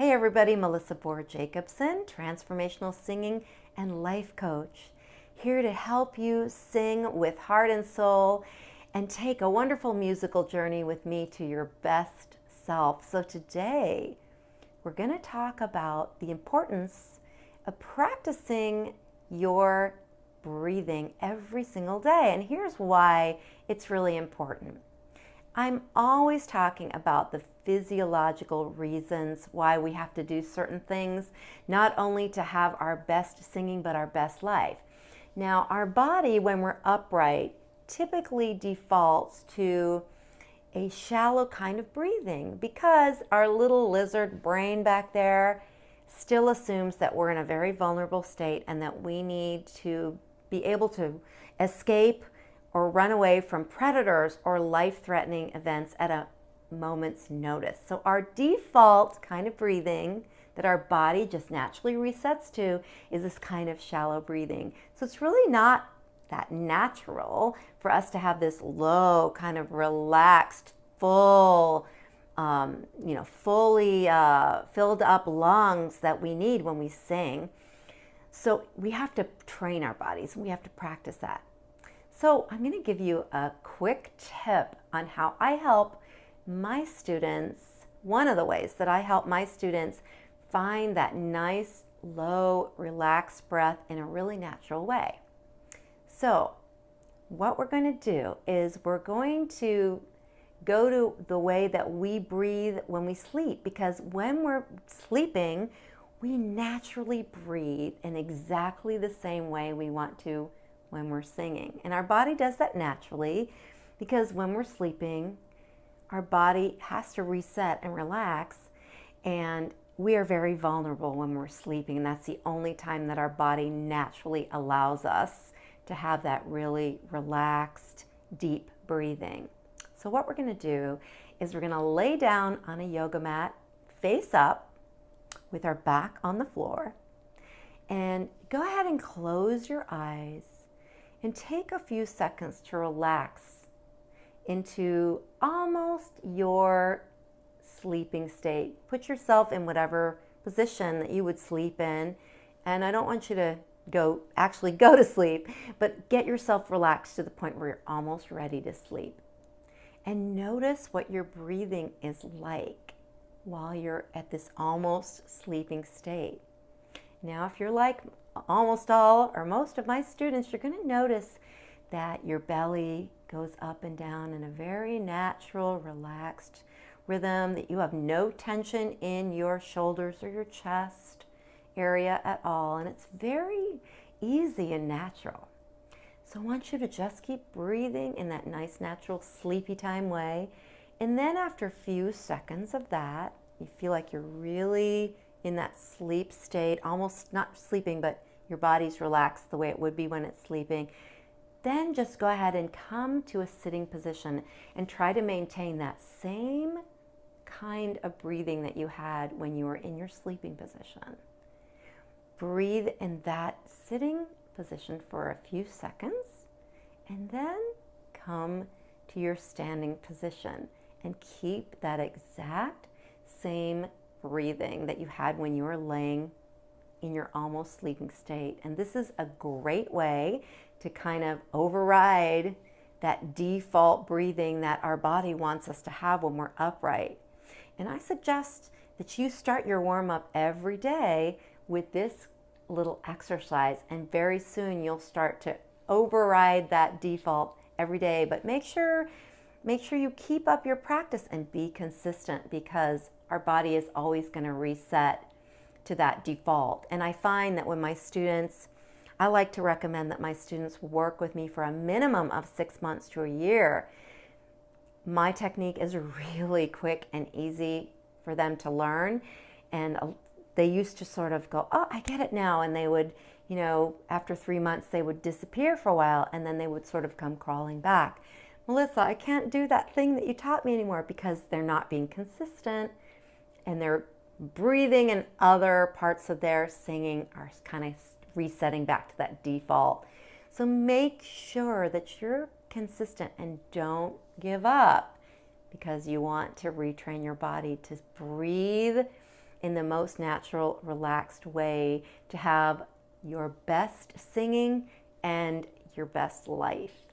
Hey everybody, Melissa Bohr Jacobson, transformational singing and life coach, here to help you sing with heart and soul and take a wonderful musical journey with me to your best self. So today we're going to talk about the importance of practicing your breathing every single day. And here's why it's really important. I'm always talking about the physiological reasons why we have to do certain things, not only to have our best singing, but our best life. Now, our body, when we're upright, typically defaults to a shallow kind of breathing because our little lizard brain back there still assumes that we're in a very vulnerable state and that we need to be able to escape or run away from predators or life-threatening events at a moment's notice. So our default kind of breathing that our body just naturally resets to is this kind of shallow breathing. So it's really not that natural for us to have this low, kind of relaxed, full, fully filled up lungs that we need when we sing. So we have to train our bodies. We have to practice that. So I'm going to give you a quick tip on how I help my students, one of the ways that I help my students find that nice, low, relaxed breath in a really natural way. So what we're going to do is we're going to go to the way that we breathe when we sleep, because when we're sleeping, we naturally breathe in exactly the same way we want to when we're singing. And our body does that naturally because when we're sleeping, our body has to reset and relax, and we are very vulnerable when we're sleeping, and that's the only time that our body naturally allows us to have that really relaxed, deep breathing. So what we're going to do is we're going to lay down on a yoga mat, face up, with our back on the floor, and go ahead and close your eyes and take a few seconds to relax into almost your sleeping state. Put yourself in whatever position that you would sleep in. And I don't want you to actually go to sleep, but get yourself relaxed to the point where you're almost ready to sleep. And notice what your breathing is like while you're at this almost sleeping state. Now, if you're like almost all or most of my students, you're going to notice that your belly goes up and down in a very natural, relaxed rhythm, that you have no tension in your shoulders or your chest area at all, and it's very easy and natural. So I want you to just keep breathing in that nice, natural, sleepy time way, and then after a few seconds of that, you feel like you're really in that sleep state, almost not sleeping, but your body's relaxed the way it would be when it's sleeping. Then just go ahead and come to a sitting position and try to maintain that same kind of breathing that you had when you were in your sleeping position. Breathe in that sitting position for a few seconds, and then come to your standing position and keep that exact same breathing that you had when you were laying in your almost sleeping state. And this is a great way to kind of override that default breathing that our body wants us to have when we're upright. And I suggest that you start your warm-up every day with this little exercise, and very soon you'll start to override that default every day. But make sure you keep up your practice and be consistent, because our body is always going to reset to that default. And I find that when my students, I like to recommend that my students work with me for a minimum of 6 months to a year. My technique is really quick and easy for them to learn. And they used to sort of go, oh, I get it now. And they would, after 3 months, they would disappear for a while, and then they would sort of come crawling back. Melissa, I can't do that thing that you taught me anymore, because they're not being consistent, and they're breathing and other parts of their singing are kind of resetting back to that default. So make sure that you're consistent and don't give up, because you want to retrain your body to breathe in the most natural, relaxed way to have your best singing and your best life.